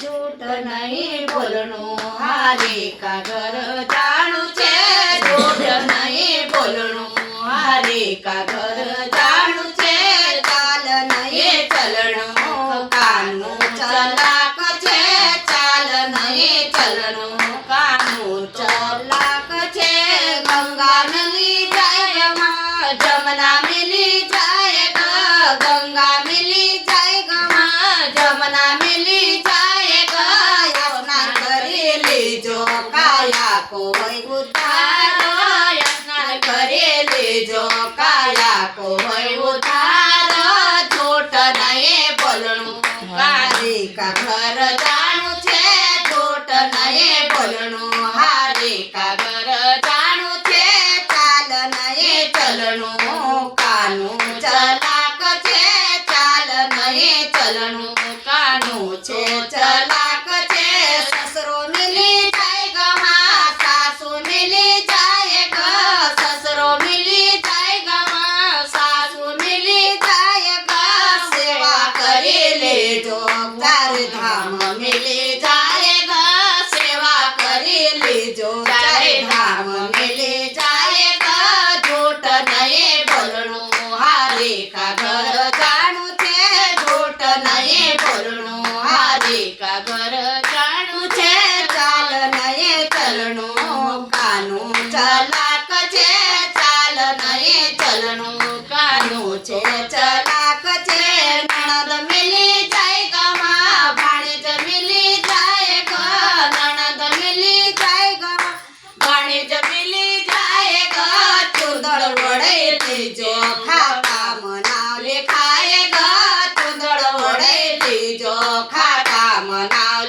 झूठ नहीं बोलणो हारे का घर जाणू छे झूठ नहीं बोलणो हारे का घर जाणू छे चाल नहीं चलणो कानू चलाक छे चाल नहीं चलणो कानू चलाक छे गंगा मिली जाए माँ जमुना मिली जाए गंगा मिली जाए माँ जमुना मिली जाए स्नान करे लेजो काया को होय उद्धार स्नान करे लेजो काया को होय उद्धार झूठ नहीं बोलणो हारे का घर जाणू छे झूठ नहीं बोलणो हारे का घर जाणू छे चाल नहीं चलणो कानू चलाक छे चाल नहीं चलणो कानू छे चलाक छे ससरो मिली जाए गमा सासू मिली जाए ग ससरो मिली जाए गमा सासू मिली जाए ग सेवा करे लेजो चार धाम मिली जाए ग सेवा करे लेजो चार धाम मिली जाए ग झूठ नहीं बोलणो हारे का घर जाणू छे झूठ नहीं बोलणो हारे का घर जाणू छे चाल नहीं चलणो कानू चलाक छे चाल नहीं चलणो कानू छे चलाक छे नणद मिली जाए गमा भाणेज मिली जाए ग नणद मिली जाए ग भाणेज मिली जाए ग चुंदड़ वडे लेजो खाता मनाव लेखाए ग चुंदड़ वडे लेजो खाता मनाव